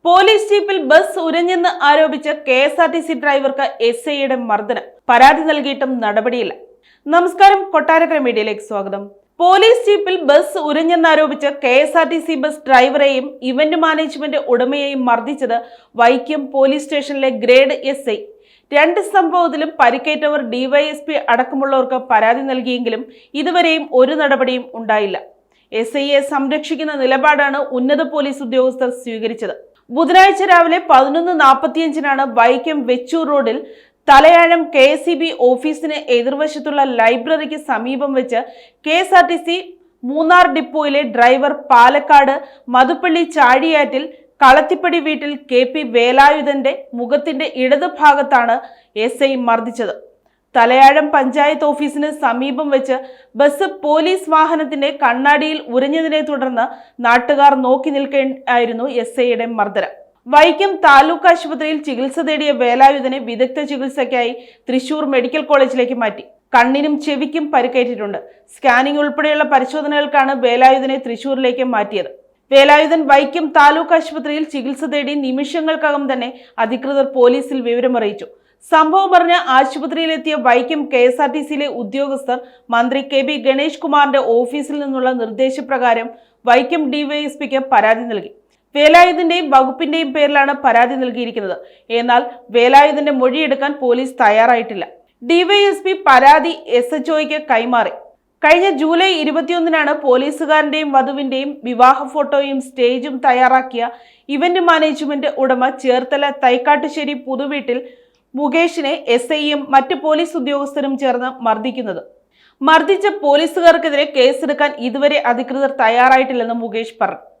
Police ജീപ്പിൽ bus ഉരഞ്ഞെന്ന് ആരോപിച്ച് KSRTC ഡ്രൈവർക്ക് SIയുടെ മർദ്ദനം. പരാതി നൽകിയിട്ടും നടപടിയില്ല. നമസ്കാരം, കൊട്ടാരക്കര മീഡിയയിലേക്ക് സ്വാഗതം. പോലീസ് ജീപ്പിൽ ബസ് ഉരഞ്ഞെന്നാരോപിച്ച് KSRTC ബസ് ഡ്രൈവറെയും ഇവന്റ് മാനേജ്മെന്റ് ഉടമയെയും മർദ്ദിച്ചത് വൈക്കം പോലീസ് സ്റ്റേഷനിലെ ഗ്രേഡ് SI. രണ്ട് സംഭവത്തിലും പരിക്കേറ്റവർ DYSP അടക്കമുള്ളവർക്ക് പരാതി നൽകിയെങ്കിലും ഇതുവരെയും ഒരു നടപടിയും ഉണ്ടായില്ല. SIയെ സംരക്ഷിക്കുന്ന നിലപാടാണ് ഉന്നത പോലീസ് ഉദ്യോഗസ്ഥർ സ്വീകരിച്ചത്. ബുധനാഴ്ച രാവിലെ 11:45 വൈക്കം വെച്ചൂർ റോഡിൽ തലയാഴം KSEB ഓഫീസിന് എതിർവശത്തുള്ള ലൈബ്രറിക്ക് സമീപം വെച്ച് KSRTC മൂന്നാർ ഡിപ്പോയിലെ ഡ്രൈവർ പാലക്കാട് മധുപ്പള്ളി ചാഴിയാറ്റിൽ കളത്തിപ്പടി വീട്ടിൽ KP വേലായുധന്റെ മുഖത്തിന്റെ ഇടതുഭാഗത്താണ് SI മർദ്ദിച്ചത്. തലയാഴം പഞ്ചായത്ത് ഓഫീസിന് സമീപം വെച്ച് ബസ് പോലീസ് വാഹനത്തിന്റെ കണ്ണാടിയിൽ ഉരഞ്ഞതിനെ തുടർന്ന് നാട്ടുകാർ നോക്കി നിൽക്കുകയായിരുന്നു SIയുടെ മർദ്ദനം. വൈക്കം താലൂക്ക് ആശുപത്രിയിൽ ചികിത്സ തേടിയ വേലായുധനെ വിദഗ്ധ ചികിത്സയ്ക്കായി തൃശൂർ മെഡിക്കൽ കോളേജിലേക്ക് മാറ്റി. കണ്ണിനും ചെവിക്കും പരിക്കേറ്റിട്ടുണ്ട്. സ്കാനിംഗ് ഉൾപ്പെടെയുള്ള പരിശോധനകൾക്കാണ് വേലായുധനെ തൃശൂരിലേക്ക് മാറ്റിയത്. വേലായുധൻ വൈക്കം താലൂക്ക് ആശുപത്രിയിൽ ചികിത്സ തേടി നിമിഷങ്ങൾക്കകം തന്നെ അധികൃതർ പോലീസിൽ വിവരമറിയിച്ചു. സംഭവം പറഞ്ഞ ആശുപത്രിയിലെത്തിയ വൈക്കം KSRTCയിലെ ഉദ്യോഗസ്ഥർ മന്ത്രി KB ഗണേഷ് കുമാറിന്റെ ഓഫീസിൽ നിന്നുള്ള നിർദ്ദേശപ്രകാരം വൈക്കം DYSPക്ക് പരാതി നൽകി. വേലായുധന്റെയും വകുപ്പിന്റെയും പേരിലാണ് പരാതി നൽകിയിരിക്കുന്നത്. എന്നാൽ വേലായുധന്റെ മൊഴിയെടുക്കാൻ പോലീസ് തയ്യാറായിട്ടില്ല. DYSP പരാതി SHOയ്ക്ക് കൈമാറി. കഴിഞ്ഞ ജൂലൈ 21 പോലീസുകാരന്റെയും വധുവിന്റെയും വിവാഹ ഫോട്ടോയും സ്റ്റേജും തയ്യാറാക്കിയ ഇവന്റ് മാനേജ്മെന്റ് ഉടമ ചേർത്തല തൈക്കാട്ടുശ്ശേരി പുതുവീട്ടിൽ മുകേഷിനെ SIയും മറ്റ് പോലീസ് ഉദ്യോഗസ്ഥരും ചേർന്ന് മർദ്ദിക്കുന്നത്. മർദ്ദിച്ച പോലീസുകാർക്കെതിരെ കേസെടുക്കാൻ ഇതുവരെ അധികൃതർ തയ്യാറായിട്ടില്ലെന്ന് മുകേഷ് പറഞ്ഞു.